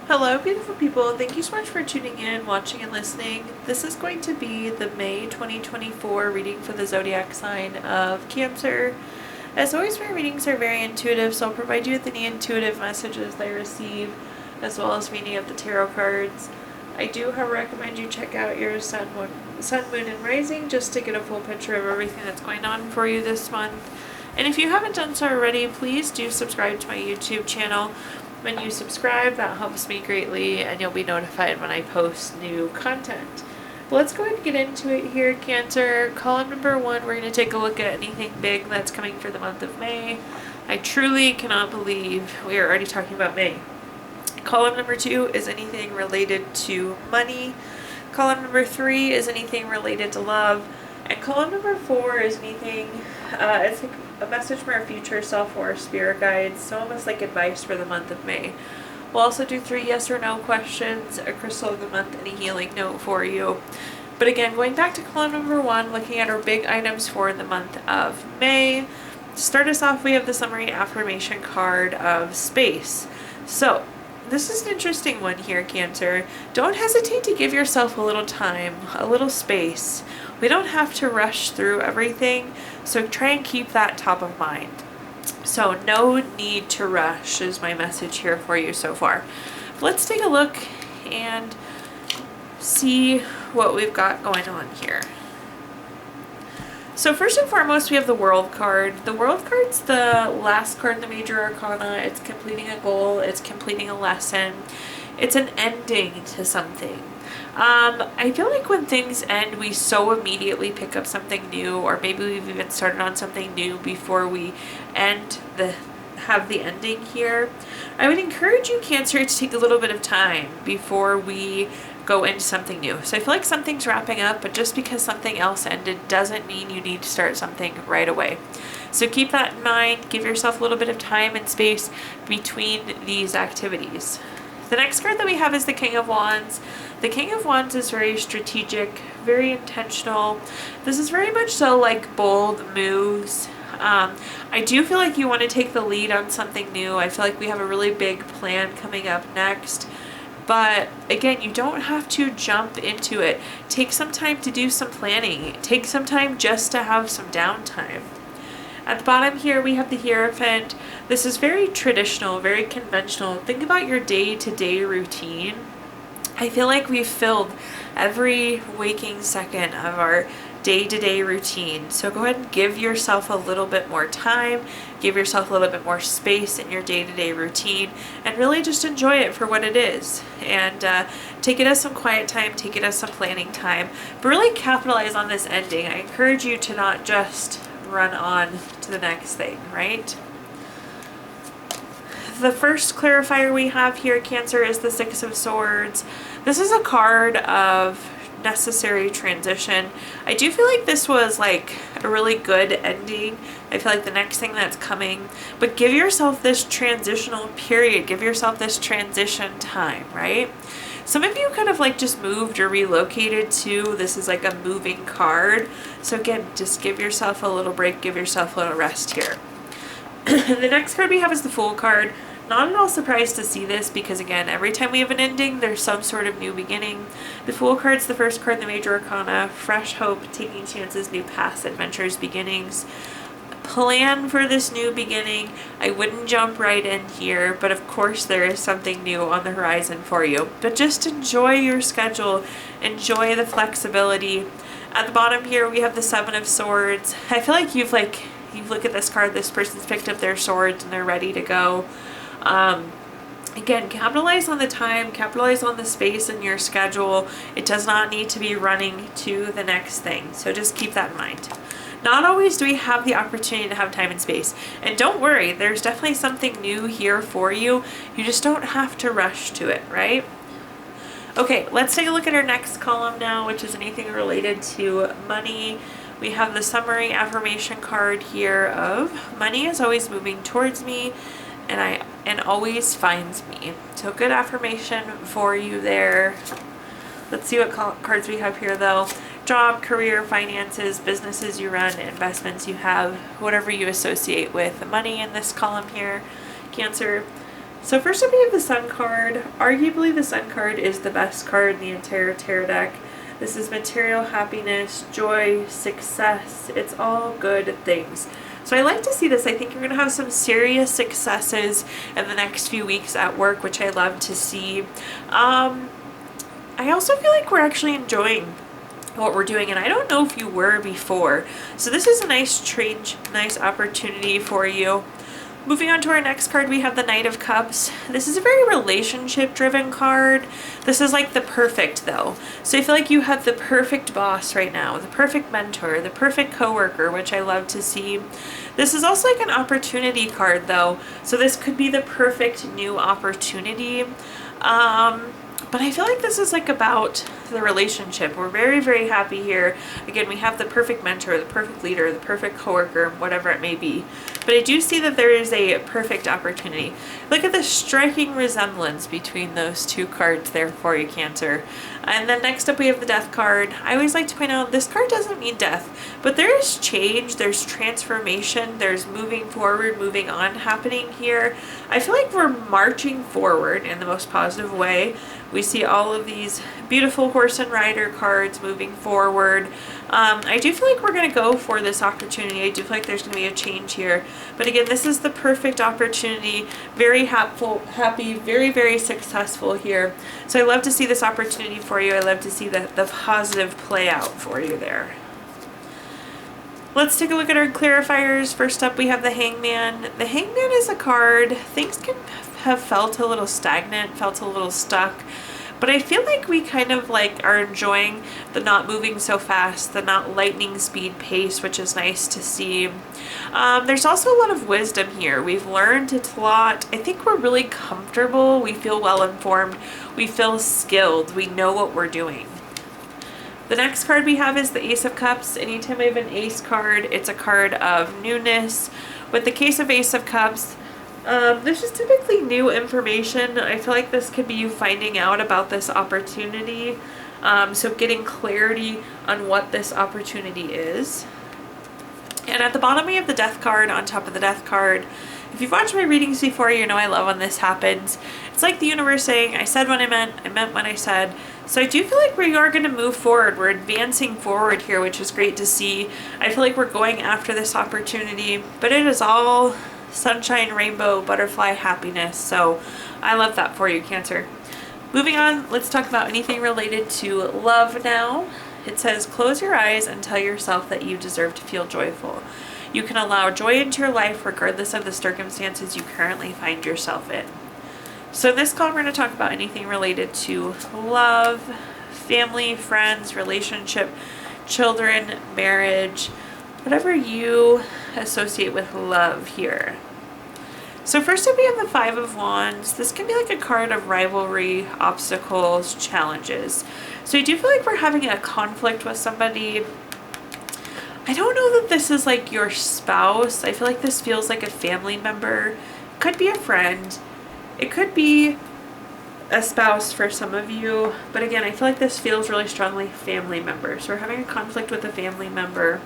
Hello, beautiful people. Thank you so much for tuning in, watching, and listening. This is going to be the May 2024 reading for the zodiac sign of Cancer. As always, my readings are very intuitive, so I'll provide you with any intuitive messages that I receive, as well as meaning of the tarot cards. I do, however, recommend you check out your sun, moon, and rising just to get a full picture of everything that's going on for you this month. And if you haven't done so already, please do subscribe to my YouTube channel. When you subscribe, that helps me greatly, and you'll be notified when I post new content. But let's go ahead and get into it here, Cancer. Column number 1, we're going to take a look at anything big that's coming for the month of May. I truly cannot believe we are already talking about May. Column number 2 is anything related to money. Column number 3 is anything related to love. And column number 4 is anything, it's like a message from our future self or spirit guides, so almost like advice for the month of May. We'll also do 3 yes or no questions, a crystal of the month, and a healing note for you. But again, going back to column number 1, looking at our big items for the month of May. To start us off, we have the summary affirmation card of space. So, this is an interesting one here, Cancer. Don't hesitate to give yourself a little time, a little space. We don't have to rush through everything, so try and keep that top of mind. So no need to rush is my message here for you so far. Let's take a look and see what we've got going on here. So first and foremost, we have the World card. The World card's the last card in the major arcana. It's completing a goal. It's completing a lesson. It's an ending to something. I feel like when things end, we so immediately pick up something new, or maybe we've even started on something new before we have the ending here. I would encourage you, Cancer, to take a little bit of time before we go into something new. So I feel like something's wrapping up, but just because something else ended doesn't mean you need to start something right away. So keep that in mind. Give yourself a little bit of time and space between these activities. The next card that we have is the King of Wands. The King of Wands is very strategic, very intentional. This is very much so like bold moves. I do feel like you want to take the lead on something new. I feel like we have a really big plan coming up next. But again, you don't have to jump into it. Take some time to do some planning. Take some time just to have some downtime. At the bottom here, we have the Hierophant. This is very traditional, very conventional. Think about your day-to-day routine. I feel like we've filled every waking second of our day-to-day routine. So go ahead and give yourself a little bit more time, give yourself a little bit more space in your day-to-day routine, and really just enjoy it for what it is. And take it as some quiet time, take it as some planning time, but really capitalize on this ending. I encourage you to not just run on to the next thing, right? The first clarifier we have here, Cancer, is the Six of Swords. This is a card of necessary transition. I do feel like this was like a really good ending. I feel like the next thing that's coming, but give yourself this transitional period. Give yourself this transition time, right? Some of you kind of like just moved or relocated too. This is like a moving card. So again, just give yourself a little break, give yourself a little rest here. The next card we have is the Fool card. Not at all surprised to see this because, again, every time we have an ending, there's some sort of new beginning. The Fool card's the first card in the major arcana. Fresh hope, taking chances, new paths, adventures, beginnings. Plan for this new beginning. I wouldn't jump right in here, but of course there is something new on the horizon for you. But just enjoy your schedule. Enjoy the flexibility. At the bottom here, we have the Seven of Swords. I feel like you look at this card, this person's picked up their swords and they're ready to go. Again, capitalize on the time, capitalize on the space in your schedule. It does not need to be running to the next thing. So just keep that in mind. Not always do we have the opportunity to have time and space. And don't worry, there's definitely something new here for you. You just don't have to rush to it, right? Okay, let's take a look at our next column now, which is anything related to money. We have the summary affirmation card here of money is always moving towards me and always finds me. So good affirmation for you there. Let's see what cards we have here though. Job, career, finances, businesses you run, investments you have, whatever you associate with money in this column here, Cancer. So first up we have the Sun card. Arguably the Sun card is the best card in the entire tarot deck. This is material happiness, joy, success. It's all good things. So I like to see this. I think you're going to have some serious successes in the next few weeks at work, which I love to see. I also feel like we're actually enjoying what we're doing, and I don't know if you were before. So this is a nice change, nice opportunity for you. Moving on to our next card, we have the Knight of Cups. This is a very relationship-driven card. This is like the perfect, though. So I feel like you have the perfect boss right now, the perfect mentor, the perfect coworker, which I love to see. This is also like an opportunity card, though. So this could be the perfect new opportunity. But I feel like this is like about the relationship. We're very, very happy here. Again, we have the perfect mentor, the perfect leader, the perfect coworker, whatever it may be. But I do see that there is a perfect opportunity. Look at the striking resemblance between those two cards there for you, Cancer. And then next up we have the Death card. I always like to point out this card doesn't mean death, but there is change, there's transformation, there's moving forward, moving on happening here. I feel like we're marching forward in the most positive way. We see all of these beautiful horse and rider cards moving forward. I do feel like we're going to go for this opportunity. I do feel like there's going to be a change here. But again, this is the perfect opportunity. Very happy, very, very successful here. So I love to see this opportunity for you. I love to see the positive play out for you there. Let's take a look at our clarifiers. First up, we have the Hangman. The Hangman is a card. Things can have felt a little stagnant, felt a little stuck. But I feel like we kind of like are enjoying the not moving so fast, the not lightning speed pace, which is nice to see. There's also a lot of wisdom here. We've learned a lot. I think we're really comfortable. We feel well informed. We feel skilled. We know what we're doing. The next card we have is the Ace of Cups. Anytime we have an Ace card, it's a card of newness. With the case of Ace of Cups, this is typically new information. I feel like this could be you finding out about this opportunity. So getting clarity on what this opportunity is. And at the bottom we have the Death card on top of the Death card. If you've watched my readings before, you know I love when this happens. It's like the universe saying, I said what I meant what I said. So I do feel like we are going to move forward. We're advancing forward here, which is great to see. I feel like we're going after this opportunity, but it is all sunshine, rainbow, butterfly, happiness. So I love that for you, Cancer. Moving on, let's talk about anything related to love now. It says, close your eyes and tell yourself that you deserve to feel joyful. You can allow joy into your life regardless of the circumstances you currently find yourself in. So in this call, we're going to talk about anything related to love, family, friends, relationship, children, marriage, whatever you associate with love here. So first up, we have the Five of Wands. This can be like a card of rivalry, obstacles, challenges. So I do feel like we're having a conflict with somebody. I don't know that this is like your spouse. I feel like this feels like a family member. It could be a friend. It could be a spouse for some of you. But again, I feel like this feels really strongly family member. So we're having a conflict with a family member.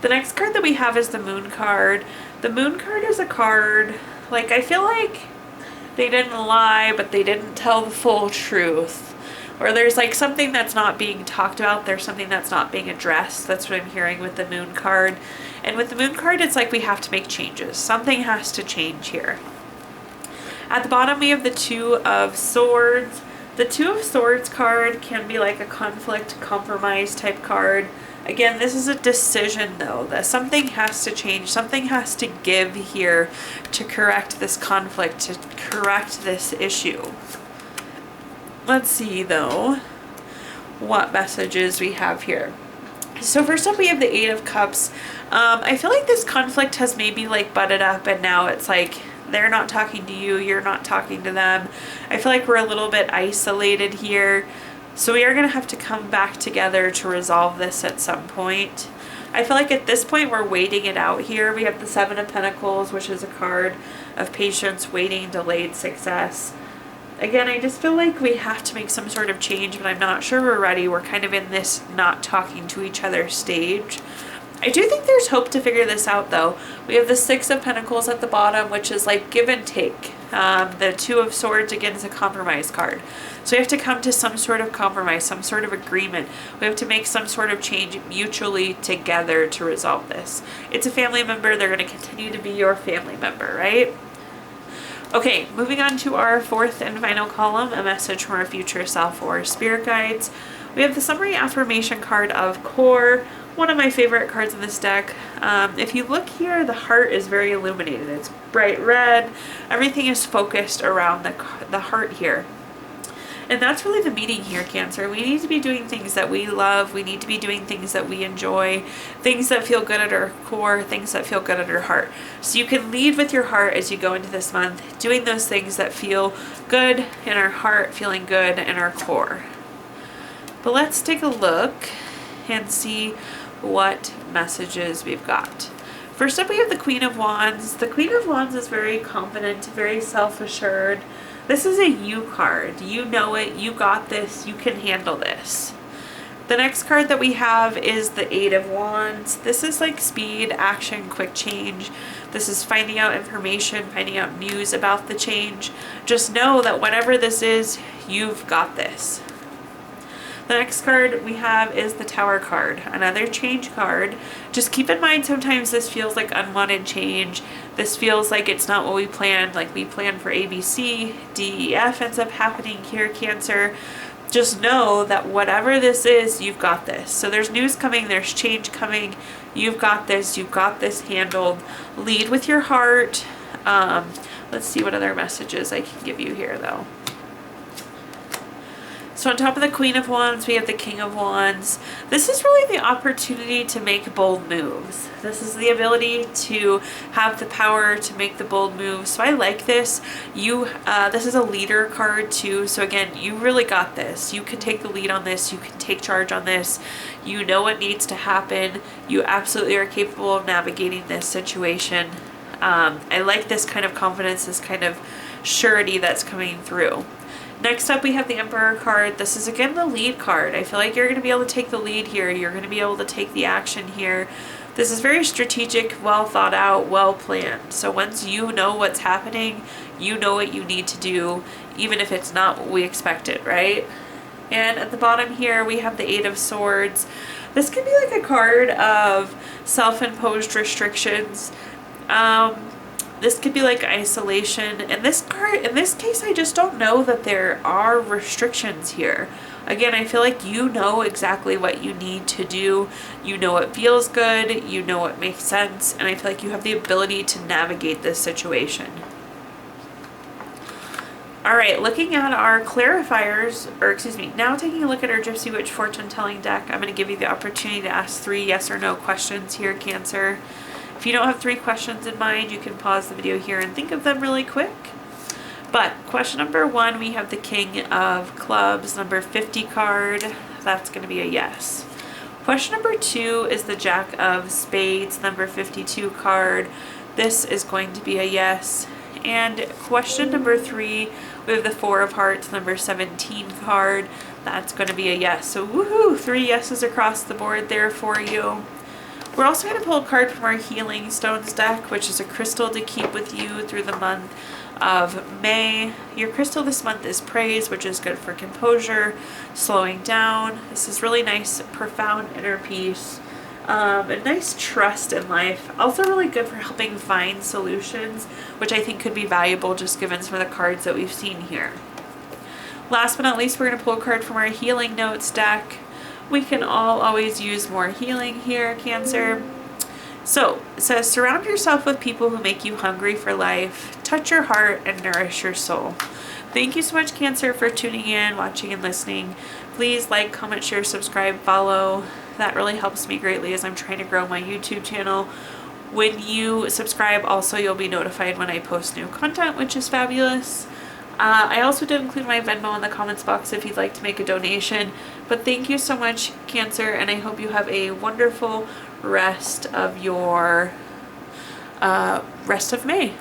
The next card that we have is the Moon card. The Moon card is a card, like, I feel like they didn't lie, but they didn't tell the full truth. Or there's like something that's not being talked about. There's something that's not being addressed. That's what I'm hearing with the Moon card. And with the Moon card, it's like we have to make changes. Something has to change here. At the bottom, we have the Two of Swords. The Two of Swords card can be like a conflict, compromise type card. Again, this is a decision though, that something has to change, something has to give here to correct this conflict, to correct this issue. Let's see though what messages we have here. So first up, we have the Eight of Cups. I feel like this conflict has maybe like butted up, and now it's like they're not talking to you, you're not talking to them. I feel like we're a little bit isolated here. So we are going to have to come back together to resolve this at some point. I feel like at this point we're waiting it out here. We have the Seven of Pentacles, which is a card of patience, waiting, delayed success. Again, I just feel like we have to make some sort of change, but I'm not sure we're ready. We're kind of in this not talking to each other stage. I do think there's hope to figure this out though. We have the Six of Pentacles at the bottom, which is like give and take. The Two of Swords, again, is a compromise card. So we have to come to some sort of compromise, some sort of agreement. We have to make some sort of change mutually together to resolve this. It's a family member. They're going to continue to be your family member, right? Okay, moving on to our fourth and final column, a message from our future self or spirit guides. We have the summary affirmation card of Core, one of my favorite cards in this deck. If you look here, the heart is very illuminated. It's bright red. Everything is focused around the heart here. And that's really the meaning here, Cancer. We need to be doing things that we love. We need to be doing things that we enjoy, things that feel good at our core, things that feel good at our heart. So you can lead with your heart as you go into this month, doing those things that feel good in our heart, feeling good in our core. But let's take a look and see what messages we've got. First up, we have the Queen of Wands. The Queen of Wands is very confident, very self-assured. This is a you card. You know it. You got this. You can handle this. The next card that we have is the Eight of Wands. This is like speed, action, quick change. This is finding out information, finding out news about the change. Just know that whatever this is, you've got this. The next card we have is the Tower card, another change card. Just keep in mind sometimes this feels like unwanted change. This feels like it's not what we planned, like we planned for A, B, C, D, E, F ends up happening here, Cancer. Just know that whatever this is, you've got this. So there's news coming, there's change coming. You've got this handled. Lead with your heart. Let's see what other messages I can give you here though. So on top of the Queen of Wands, we have the King of Wands. This is really the opportunity to make bold moves. This is the ability to have the power to make the bold moves. So I like this. This is a leader card too. So again, you really got this. You can take the lead on this. You can take charge on this. You know what needs to happen. You absolutely are capable of navigating this situation. I like this kind of confidence, this kind of surety that's coming through. Next up, we have the Emperor card. This is again the lead card. I feel like you're going to be able to take the lead here. You're going to be able to take the action here. This is very strategic, well thought out, well planned. So once you know what's happening, you know what you need to do, even if it's not what we expected, right? And at the bottom here, we have the Eight of Swords. This could be like a card of self-imposed restrictions. This could be like isolation. In this case, I just don't know that there are restrictions here. Again, I feel like you know exactly what you need to do. You know what feels good. You know what makes sense. And I feel like you have the ability to navigate this situation. All right, looking at our clarifiers, now taking a look at our Gypsy Witch fortune telling deck, I'm going to give you the opportunity to ask 3 yes or no questions here, Cancer. If you don't have 3 questions in mind, you can pause the video here and think of them really quick. But question number 1, we have the King of Clubs, number 50 card. That's going to be a yes. Question number 2 is the Jack of Spades, number 52 card. This is going to be a yes. And question number 3, we have the Four of Hearts, number 17 card. That's going to be a yes. So woohoo, 3 yeses across the board there for you. We're also going to pull a card from our Healing Stones deck, which is a crystal to keep with you through the month of May. Your crystal this month is Praise, which is good for composure, slowing down. This is really nice, profound inner peace, a nice trust in life. Also really good for helping find solutions, which I think could be valuable just given some of the cards that we've seen here. Last but not least, we're going to pull a card from our Healing Notes deck. We can all always use more healing here, Cancer. So it says, surround yourself with people who make you hungry for life, touch your heart, and nourish your soul. Thank you so much, Cancer, for tuning in, watching, and listening. Please like, comment, share, subscribe, follow. That really helps me greatly as I'm trying to grow my YouTube channel. When you subscribe, also, you'll be notified when I post new content, which is fabulous. I also did include my Venmo in the comments box if you'd like to make a donation. But thank you so much, Cancer, and I hope you have a wonderful rest of your rest of May.